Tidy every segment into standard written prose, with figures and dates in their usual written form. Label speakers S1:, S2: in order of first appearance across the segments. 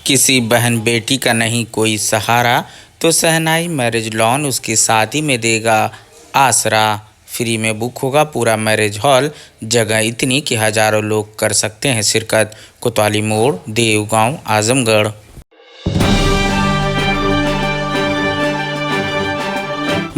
S1: किसी बहन बेटी का नहीं कोई सहारा तो शहनाई मैरिज लॉन उसकी शादी में देगा आसरा। फ्री में बुक होगा पूरा मैरिज हॉल, जगह इतनी कि हजारों लोग कर सकते हैं शिरकत। कोतवाली मोड़, देवगांव, आजमगढ़।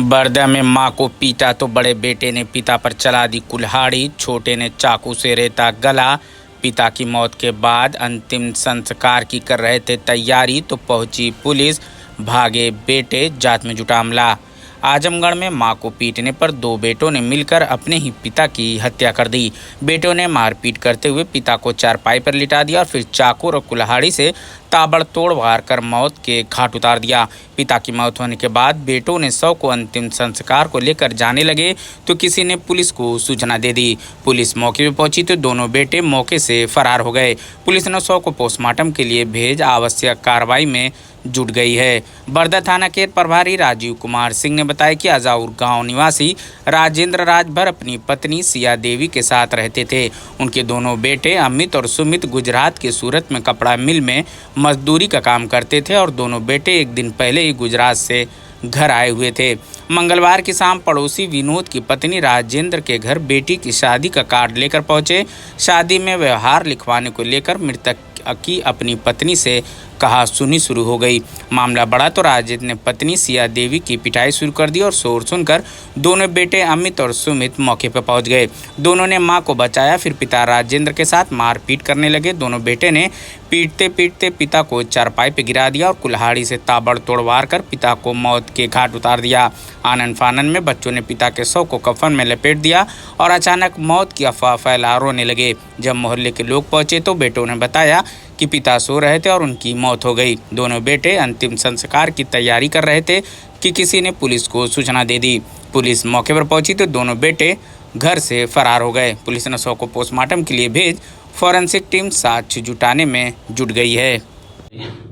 S1: बरदा में मां को पीटा तो बड़े बेटे ने पिता पर चला दी कुल्हाड़ी, छोटे ने चाकू से रेता गला। पिता की मौत के बाद अंतिम संस्कार की कर रहे थे तैयारी तो पहुंची पुलिस, भागे बेटे, जांच में जुटा अमला। आजमगढ़ में मां को पीटने पर दो बेटों ने मिलकर अपने ही पिता की हत्या कर दी। बेटों ने मारपीट करते हुए पिता को चारपाई पर लिटा दिया और फिर चाकू और कुल्हाड़ी से ताबड़तोड़ वार कर मौत के घाट उतार दिया। पिता की मौत होने के बाद बेटों ने शव को अंतिम संस्कार को लेकर जाने लगे तो किसी ने पुलिस को सूचना दे दी। पुलिस मौके पर पहुंची तो दोनों बेटे मौके से फरार हो गए। पुलिस ने शव को पोस्टमार्टम के लिए भेज आवश्यक कार्रवाई में जुट गई है। बरदा थाना के प्रभारी राजीव कुमार सिंह ने बताया कि अजाउर गांव निवासी राजेंद्र राजभर अपनी पत्नी सिया देवी के साथ रहते थे। उनके दोनों बेटे अमित और सुमित गुजरात के सूरत में कपड़ा मिल में मजदूरी का काम करते थे और दोनों बेटे एक दिन पहले ही गुजरात से घर आए हुए थे। मंगलवार की शाम पड़ोसी विनोद की पत्नी राजेंद्र के घर बेटी की शादी का कार्ड लेकर पहुंचे। शादी में व्यवहार लिखवाने को लेकर मृतक की अपनी पत्नी से कहा सुनी शुरू हो गई। मामला बढ़ा तो राजेंद्र ने पत्नी सिया देवी की पिटाई शुरू कर दी और शोर सुनकर दोनों बेटे अमित और सुमित मौके पर पहुंच गए। दोनों ने मां को बचाया, फिर पिता राजेंद्र के साथ मारपीट करने लगे। दोनों बेटे ने पीटते पीटते पिता को चारपाई पर गिरा दिया और कुल्हाड़ी से ताबड़तोड़ वार कर पिता को मौत के घाट उतार दिया। आनन फानन में बच्चों ने पिता के शव को कफन में लपेट दिया और अचानक मौत की अफवाह फैला रोने लगे। जब मोहल्ले के लोग पहुंचे तो बेटों ने बताया कि पिता सो रहे थे और उनकी मौत हो गई। दोनों बेटे अंतिम संस्कार की तैयारी कर रहे थे कि किसी ने पुलिस को सूचना दे दी। पुलिस मौके पर पहुंची तो दोनों बेटे घर से फरार हो गए। पुलिस ने शव को पोस्टमार्टम के लिए भेज फॉरेंसिक टीम साक्ष्य जुटाने में जुट गई है।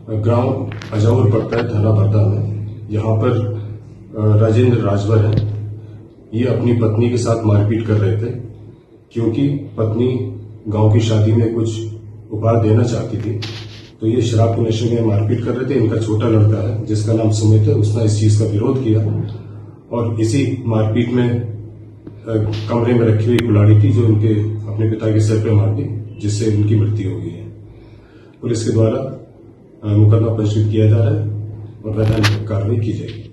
S2: गांव अजाउर पड़ता है थाना बरदा में। यहाँ पर राजेंद्र राजभर है। ये अपनी पत्नी के साथ मारपीट कर रहे थे क्योंकि पत्नी गांव की शादी में कुछ उपहार देना चाहती थी, तो ये शराब के नशे में मारपीट कर रहे थे। इनका छोटा लड़का है जिसका नाम सुमित है, उसने इस चीज का विरोध किया और इसी मारपीट में कमरे में रखी हुई कुल्हाड़ी थी जो उनके अपने पिता के सिर पे मार दी, जिससे उनकी मृत्यु हो गई है। पुलिस के द्वारा मुकदमा पंजीकृत किया जा रहा है और वैधानिक कार्रवाई की जाएगी।